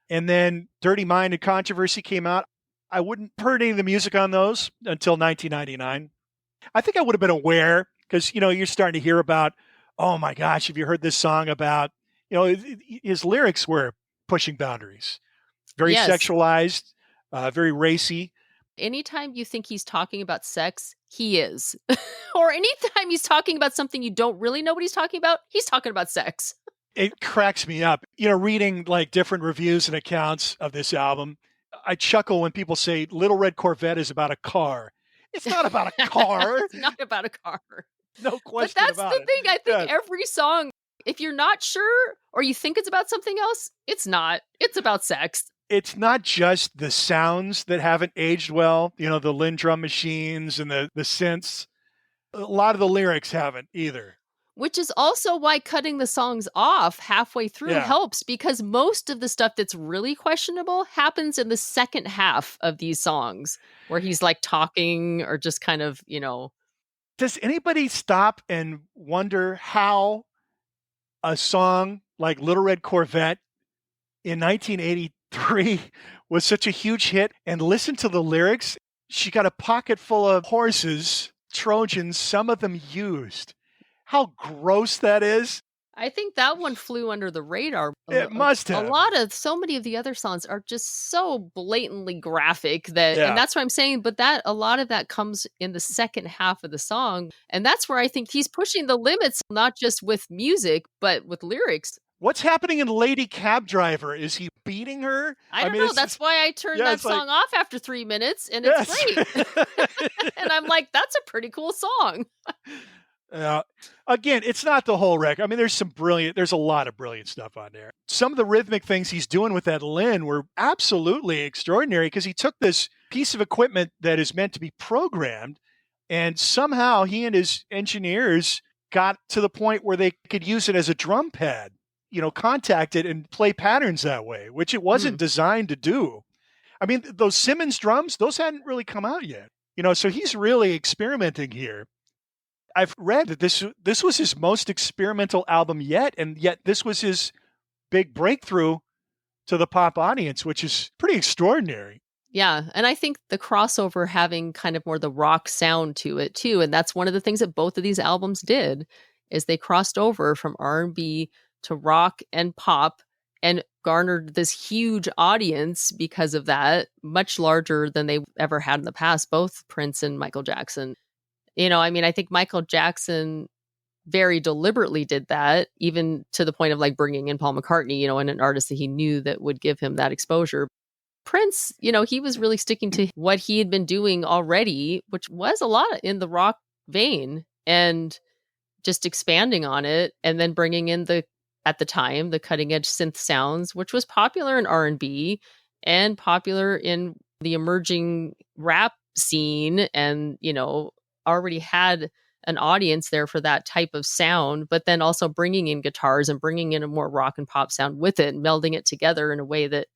And then Dirty Mind and Controversy came out. I wouldn't heard any of the music on those until 1999. I think I would have been aware because, you know, you're starting to hear about, oh my gosh, have you heard this song about, you know, his lyrics were pushing boundaries, very sexualized, very racy. Anytime you think he's talking about sex, he is. Or anytime he's talking about something you don't really know what he's talking about, he's talking about sex. It cracks me up. You know, reading like different reviews and accounts of this album, I chuckle when people say Little Red Corvette is about a car. It's not about a car. It's not about a car. No question about it. But that's the thing. I think Yeah. every song, if you're not sure or you think it's about something else, it's not. It's about sex. It's not just the sounds that haven't aged well, you know, the Linn drum machines and the synths. A lot of the lyrics haven't either. Which is also why cutting the songs off halfway through helps, because most of the stuff that's really questionable happens in the second half of these songs where he's like talking or just kind of, you know. Does anybody stop and wonder how a song like Little Red Corvette in 1983 was such a huge hit, and listen to the lyrics? She got a pocket full of horses, Trojans, some of them used. how gross that is? I think that one flew under the radar. It must A have. lot of so many of the other songs are just so blatantly graphic that, and Yeah. that's what I'm saying. But that a lot of that comes in the second half of the song, and that's where I think he's pushing the limits, not just with music but with lyrics. What's happening in Lady Cab Driver? Is he beating her? I don't mean, know. That's why I turned that it's like, song off after 3 minutes, and it's yes. great. And I'm like, that's a pretty cool song. Again, it's not the whole record. I mean, there's a lot of brilliant stuff on there. Some of the rhythmic things he's doing with that Lin were absolutely extraordinary because he took this piece of equipment that is meant to be programmed, and somehow he and his engineers got to the point where they could use it as a drum pad, contact it and play patterns that way, which it wasn't designed to do. I mean, those Simmons drums, those hadn't really come out yet, so he's really experimenting here. I've read that this was his most experimental album yet, and yet this was his big breakthrough to the pop audience, which is pretty extraordinary. Yeah, and I think the crossover having kind of more the rock sound to it too, and that's one of the things that both of these albums did, is they crossed over from R&B to rock and pop and garnered this huge audience because of that, much larger than they ever had in the past, both Prince and Michael Jackson. I think Michael Jackson very deliberately did that, even to the point of like bringing in Paul McCartney, and an artist that he knew that would give him that exposure. Prince, he was really sticking to what he had been doing already, which was a lot in the rock vein, and just expanding on it, and then bringing in at the time, the cutting edge synth sounds, which was popular in R&B and popular in the emerging rap scene, and, already had an audience there for that type of sound, but then also bringing in guitars and bringing in a more rock and pop sound with it and melding it together in a way that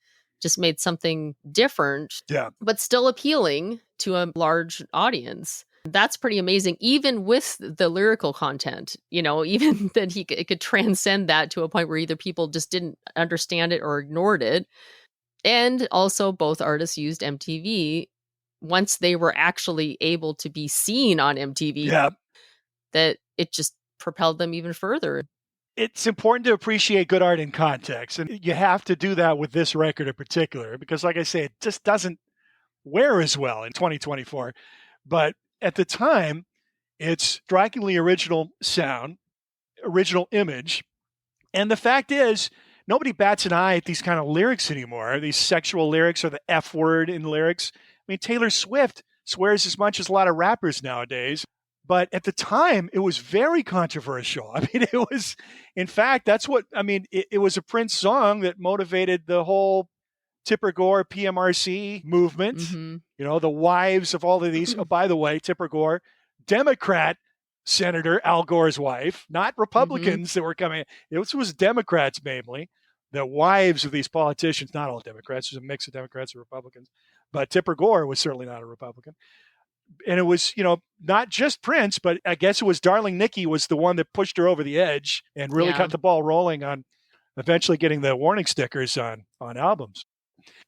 just made something different, but still appealing to a large audience. That's pretty amazing, even with the lyrical content, even that it could transcend that to a point where either people just didn't understand it or ignored it. And also both artists used MTV once they were actually able to be seen on MTV, that it just propelled them even further. It's important to appreciate good art in context. And you have to do that with this record in particular, because like I say, it just doesn't wear as well in 2024. But at the time, it's strikingly original sound, original image. And the fact is, nobody bats an eye at these kind of lyrics anymore, these sexual lyrics or the F word in lyrics. I mean, Taylor Swift swears as much as a lot of rappers nowadays. But at the time, it was very controversial. I mean, it was, in fact, it was a Prince song that motivated the whole Tipper Gore PMRC movement. Mm-hmm. The wives of all of these. Oh, by the way, Tipper Gore, Democrat Senator Al Gore's wife, not Republicans that were coming. It was Democrats mainly. The wives of these politicians, not all Democrats, there's a mix of Democrats and Republicans, but Tipper Gore was certainly not a Republican. And it was, not just Prince, but I guess it was Darling Nikki was the one that pushed her over the edge and really got the ball rolling on eventually getting the warning stickers on albums.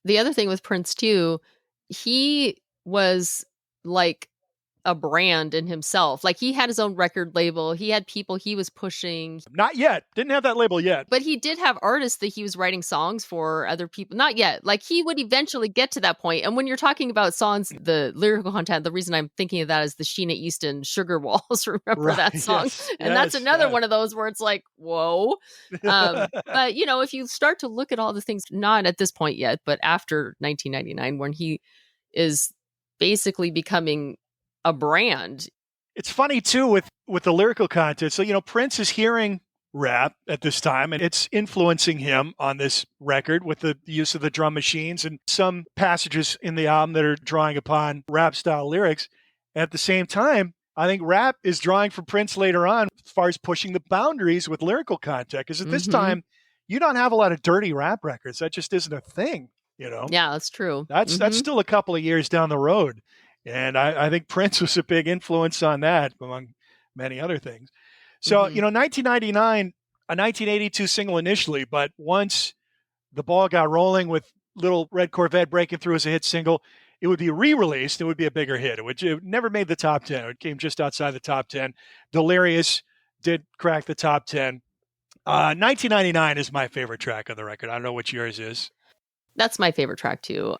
The other thing with Prince too, he was like a brand in himself. Like he had his own record label. He had people he was pushing. Not yet. Didn't have that label yet. But he did have artists that he was writing songs for, other people. Not yet. Like he would eventually get to that point. And when you're talking about songs, the lyrical content, the reason I'm thinking of that is the Sheena Easton Sugar Walls. Remember that song? Yes, and that's another one of those where it's like, whoa. But, if you start to look at all the things, not at this point yet, but after 1999, when he is basically becoming a brand. It's funny too with the lyrical content. So, Prince is hearing rap at this time, and it's influencing him on this record with the use of the drum machines and some passages in the album that are drawing upon rap style lyrics. At the same time, I think rap is drawing from Prince later on as far as pushing the boundaries with lyrical content. Because at this time, you don't have a lot of dirty rap records. That just isn't a thing, Yeah, that's true. That's still a couple of years down the road. And I think Prince was a big influence on that, among many other things. So, 1999, a 1982 single initially, but once the ball got rolling with Little Red Corvette breaking through as a hit single, it would be re-released. It would be a bigger hit. It never made the top 10. It came just outside the top 10. Delirious did crack the top 10. 1999 is my favorite track on the record. I don't know what yours is. That's my favorite track too.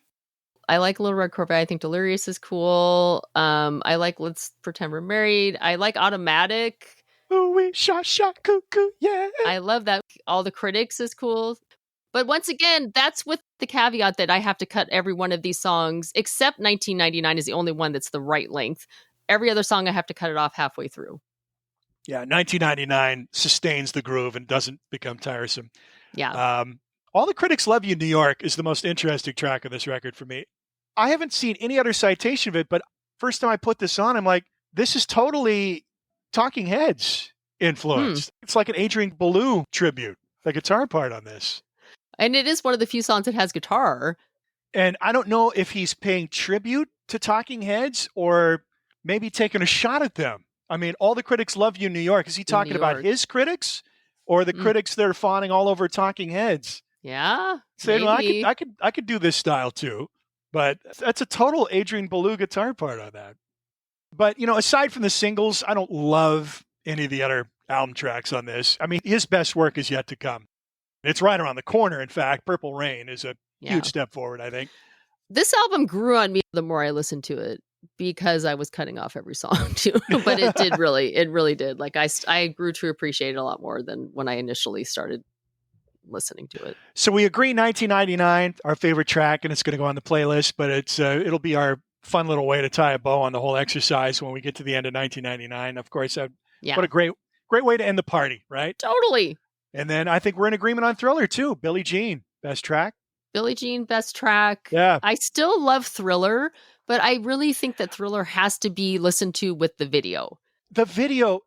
I like Little Red Corvette. I think Delirious is cool. I like Let's Pretend We're Married. I like Automatic. Ooh, we shot, cuckoo, yeah. I love that. All the Critics is cool. But once again, that's with the caveat that I have to cut every one of these songs, except 1999 is the only one that's the right length. Every other song, I have to cut it off halfway through. Yeah, 1999 sustains the groove and doesn't become tiresome. Yeah. All the Critics Love You, New York is the most interesting track of this record for me. I haven't seen any other citation of it, but first time I put this on, I'm like, this is totally Talking Heads influenced. It's like an Adrian Belew tribute, the guitar part on this. And it is one of the few songs that has guitar. And I don't know if he's paying tribute to Talking Heads or maybe taking a shot at them. I mean, All the Critics Love You, New York. Is he talking about his critics or the critics that are fawning all over Talking Heads? Yeah. Saying, well, I could do this style too. But that's a total Adrian Belew guitar part on that. But, aside from the singles, I don't love any of the other album tracks on this. I mean, his best work is yet to come. It's right around the corner, in fact. Purple Rain is a huge step forward, I think. This album grew on me the more I listened to it because I was cutting off every song too. But it really did. Like I grew to appreciate it a lot more than when I initially started listening to it. So we agree 1999, our favorite track, and it's going to go on the playlist, but it'll be our fun little way to tie a bow on the whole exercise when we get to the end of 1999. Of course, what a great way to end the party, right? Totally. And then I think we're in agreement on Thriller too. Billie Jean, best track. Billie Jean, best track. Yeah. I still love Thriller, but I really think that Thriller has to be listened to with the video. The video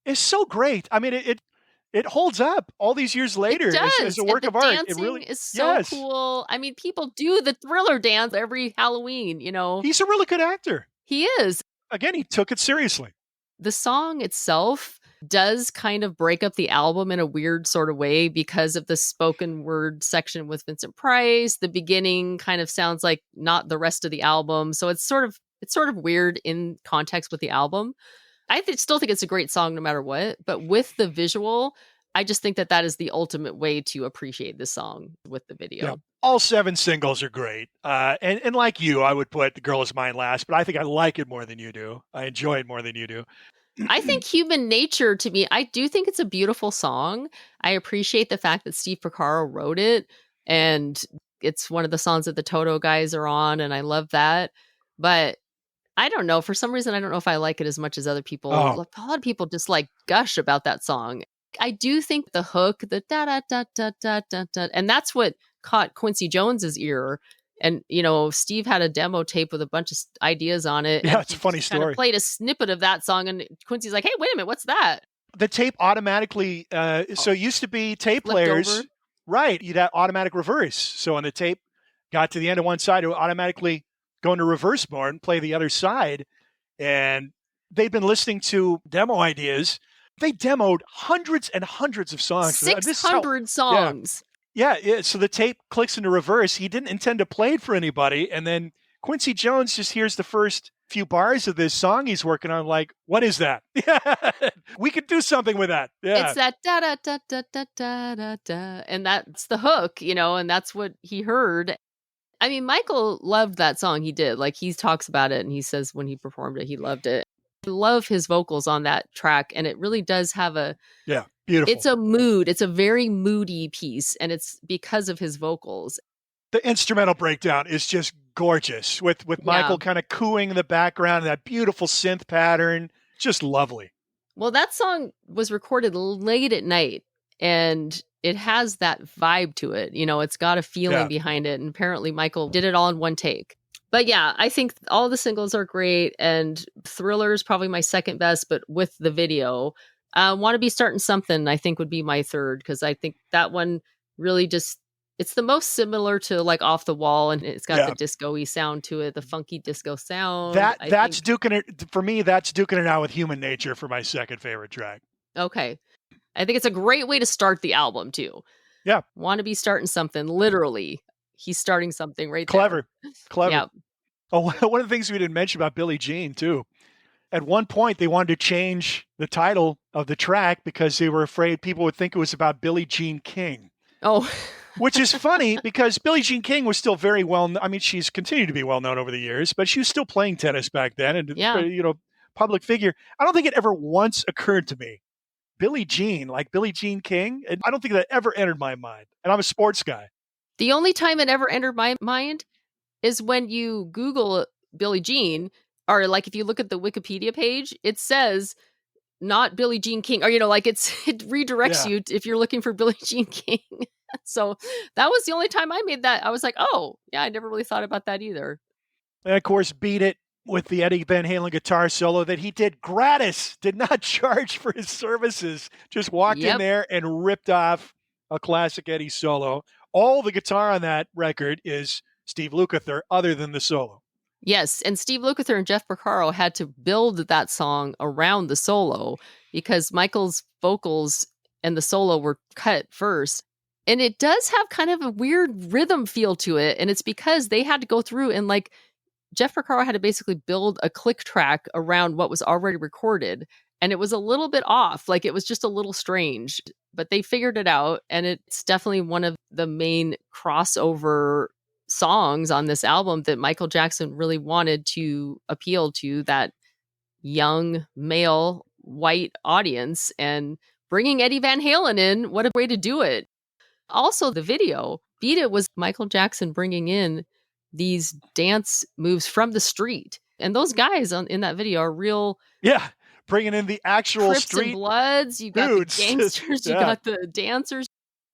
is so great. I mean, it holds up all these years later as a work of art. It really is so cool. I mean, people do the Thriller dance every Halloween, He's a really good actor. He is. Again, he took it seriously. The song itself does kind of break up the album in a weird sort of way because of the spoken word section with Vincent Price. The beginning kind of sounds like not the rest of the album. So it's sort of weird in context with the album. I still think it's a great song no matter what, but with the visual, I just think that is the ultimate way to appreciate this song with the video. Yeah. All 7 singles are great. And like you, I would put The Girl Is Mine last, but I think I like it more than you do. I enjoy it more than you do. I think Human Nature, to me, I do think it's a beautiful song. I appreciate the fact that Steve Porcaro wrote it, and it's one of the songs that the Toto guys are on, and I love that. But I don't know. For some reason, I don't know if I like it as much as other people. A lot of people just gush about that song. I do think the hook, the da da da da da da da, and that's what caught Quincy Jones's ear. And, Steve had a demo tape with a bunch of ideas on it. Yeah, it's a funny story. Kind of played a snippet of that song, and Quincy's like, hey, wait a minute, what's that? The tape automatically, so it used to be tape players. Over. Right, you'd have automatic reverse. So when the tape got to the end of one side, it would automatically go into reverse mode and play the other side. And they'd been listening to demo ideas. They demoed hundreds and hundreds of songs. 600 songs. Yeah, so the tape clicks into reverse. He didn't intend to play it for anybody. And then Quincy Jones just hears the first few bars of this song he's working on, like, what is that? We could do something with that. Yeah. It's that da-da-da-da-da-da-da. And that's the hook, and that's what he heard. I mean, Michael loved that song. He did. He talks about it, and he says when he performed it, he loved it. I love his vocals on that track, and it really does have beautiful. It's a mood. It's a very moody piece, and it's because of his vocals. The instrumental breakdown is just gorgeous with Michael kind of cooing in the background, that beautiful synth pattern. Just lovely. Well, that song was recorded late at night, and it has that vibe to it. It's got a feeling behind it, and apparently Michael did it all in one take. But yeah, I think all the singles are great, and Thriller is probably my second best, but with the video. Want to Be Starting Something, I think, would be my third, because I think that one really it's the most similar to Off the Wall, and it's got the disco-y sound to it, the funky disco sound. That's duking it, for me, that's duking it out with Human Nature for my second favorite track. Okay. I think it's a great way to start the album, too. Yeah. Want to Be Starting Something, literally. He's starting something right there. Clever. Yeah. Oh, one of the things we didn't mention about Billie Jean, too. At one point, they wanted to change the title of the track because they were afraid people would think it was about Billie Jean King. Oh, Which is funny because Billie Jean King was still very well. I mean, she's continued to be well known over the years, but she was still playing tennis back then, and yeah. public figure. I don't think it ever once occurred to me, Billie Jean, like Billie Jean King. And I don't think that ever entered my mind. And I'm a sports guy. The only time it ever entered my mind is when you Google Billie Jean, or like if you look at the Wikipedia page, it says not Billie Jean King, or it redirects Yeah. you if you're looking for Billie Jean King. So that was the only time I made that. I was like, oh, yeah, I never really thought about that either. And of course, Beat It with the Eddie Van Halen guitar solo that he did gratis, did not charge for his services, just walked in there and ripped off a classic Eddie solo. All the guitar on that record is Steve Lukather, other than the solo. Yes, and Steve Lukather and Jeff Porcaro had to build that song around the solo because Michael's vocals and the solo were cut first. And it does have kind of a weird rhythm feel to it. And it's because they had to go through and Jeff Porcaro had to basically build a click track around what was already recorded. And it was a little bit off. It was just a little strange, but they figured it out. And it's definitely one of the main crossover songs on this album that Michael Jackson really wanted to appeal to that young male white audience. And bringing Eddie Van Halen in, what a way to do it. Also, the video, Beat It, was Michael Jackson bringing in these dance moves from the street. And those guys in that video are real. Yeah, bringing in the actual Crips street and Bloods. You got dudes. the gangsters. You got the dancers.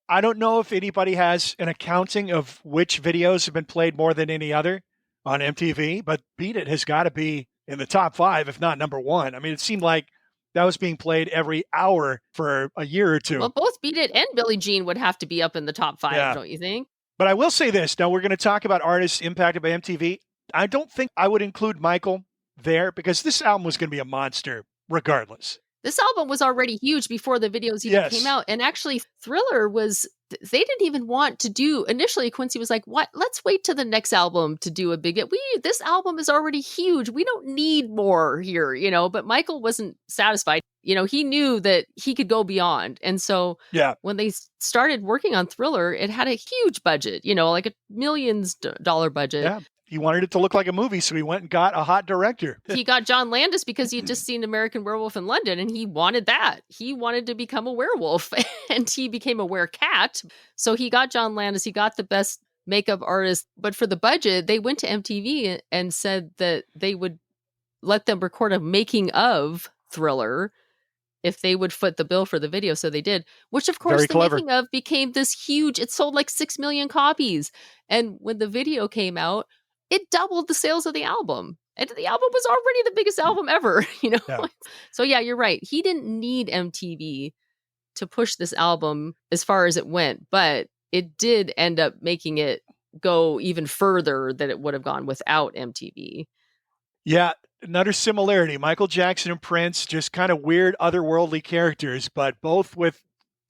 I don't know if anybody has an accounting of which videos have been played more than any other on MTV, but Beat It has got to be in the top 5, if not number 1. I mean, it seemed like that was being played every hour for a year or two. Well, both Beat It and Billie Jean would have to be up in the top 5, don't you think? But I will say this. Now, we're going to talk about artists impacted by MTV. I don't think I would include Michael there because this album was going to be a monster regardless. This album was already huge before the videos even came out. And actually, Thriller they didn't even want to do, initially Quincy was like, what? Let's wait to the next album to do a big hit. This album is already huge. We don't need more here, but Michael wasn't satisfied. He knew that he could go beyond. And so when they started working on Thriller, it had a huge budget, like a millions dollar budget. Yeah. He wanted it to look like a movie, so he went and got a hot director. He got John Landis because he'd just seen American Werewolf in London, and he wanted that. He wanted to become a werewolf, and he became a werecat. So he got John Landis. He got the best makeup artist. But for the budget, they went to MTV and said that they would let them record a making of Thriller if they would foot the bill for the video. So they did, which of course making of became this huge, it sold like 6 million copies. And when the video came out, it doubled the sales of the album. And the album was already the biggest album ever, Yeah. So yeah, you're right. He didn't need MTV to push this album as far as it went, but it did end up making it go even further than it would have gone without MTV. Yeah, another similarity. Michael Jackson and Prince, just kind of weird, otherworldly characters, but both with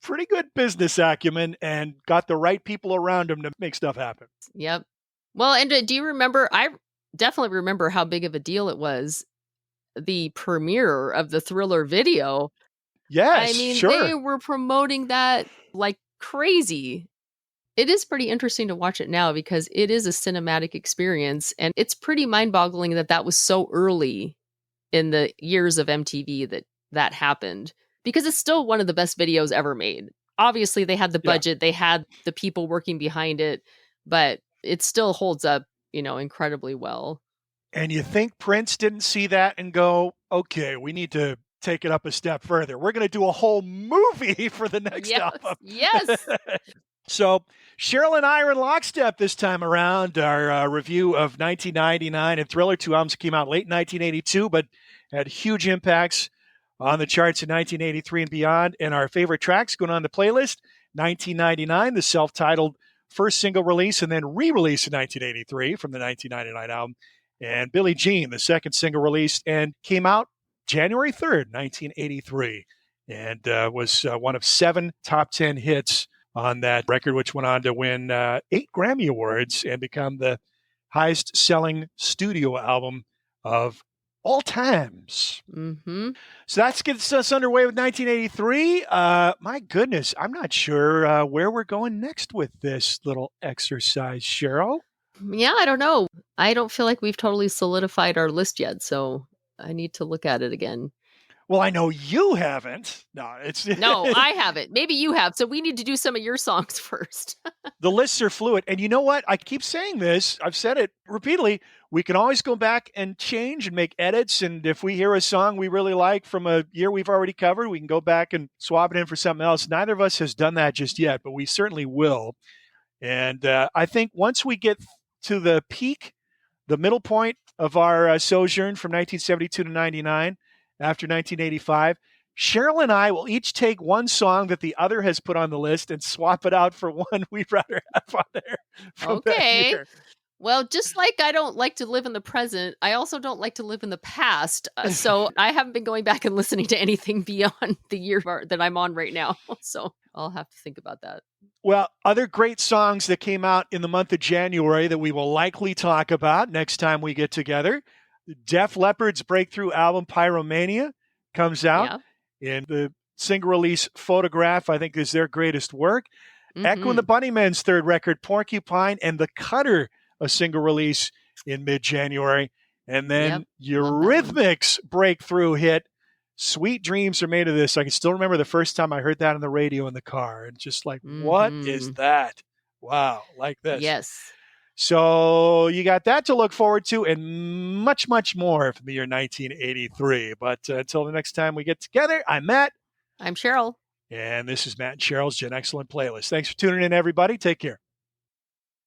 pretty good business acumen and got the right people around them to make stuff happen. Yep. Well, and do you remember, I definitely remember how big of a deal it was, the premiere of the Thriller video. Yes, I mean, sure. They were promoting that like crazy. It is pretty interesting to watch it now because it is a cinematic experience, and it's pretty mind-boggling that was so early in the years of MTV that happened, because it's still one of the best videos ever made. Obviously, they had the budget, they had the people working behind it, but it still holds up, incredibly well. And you think Prince didn't see that and go, okay, we need to take it up a step further. We're going to do a whole movie for the next album. Yes. So Sheryl and I are in lockstep this time around. Our review of 1999 and Thriller, 2 albums came out late 1982, but had huge impacts on the charts in 1983 and beyond. And our favorite tracks going on the playlist, 1999, the self-titled first single release and then re-release in 1983 from the 1999 album. And Billie Jean, the second single released and came out January 3rd, 1983. And was one of 7 top 10 hits on that record, which went on to win 8 Grammy Awards and become the highest selling studio album of all times. Mm-hmm. So that gets us underway with 1983. My goodness, I'm not sure where we're going next with this little exercise, Sheryl. Yeah, I don't know. I don't feel like we've totally solidified our list yet, so I need to look at it again. Well, I know you haven't. No, it's No, I haven't. Maybe you have. So we need to do some of your songs first. the lists are fluid. And you know what? I keep saying this. I've said it repeatedly. We can always go back and change and make edits. And if we hear a song we really like from a year we've already covered, we can go back and swap it in for something else. Neither of us has done that just yet, but we certainly will. And I think once we get to the peak, the middle point of our sojourn from 1972 to 99, after 1985, Sheryl and I will each take one song that the other has put on the list and swap it out for one we'd rather have on there from that Okay. year. Well, just like I don't like to live in the present, I also don't like to live in the past. So I haven't been going back and listening to anything beyond the year that I'm on right now. So I'll have to think about that. Well, other great songs that came out in the month of January that we will likely talk about next time we get together. Def Leppard's breakthrough album Pyromania comes out, Yeah. and the single release Photograph, I think, is their greatest work. Echo and the Mm-hmm. Bunnymen's third record, Porcupine, and The Cutter, a single release in mid-January. And then Yep. Love that one. Eurythmics' breakthrough hit, Sweet Dreams Are Made of This. I can still remember the first time I heard that on the radio in the car. And just like, what is Mm-hmm. that? Wow, like this. Yes. So you got that to look forward to and much, much more from the year 1983. But until the next time we get together, I'm Matt. I'm Sheryl. And this is Matt and Cheryl's Gen Excellent Playlist. Thanks for tuning in, everybody. Take care.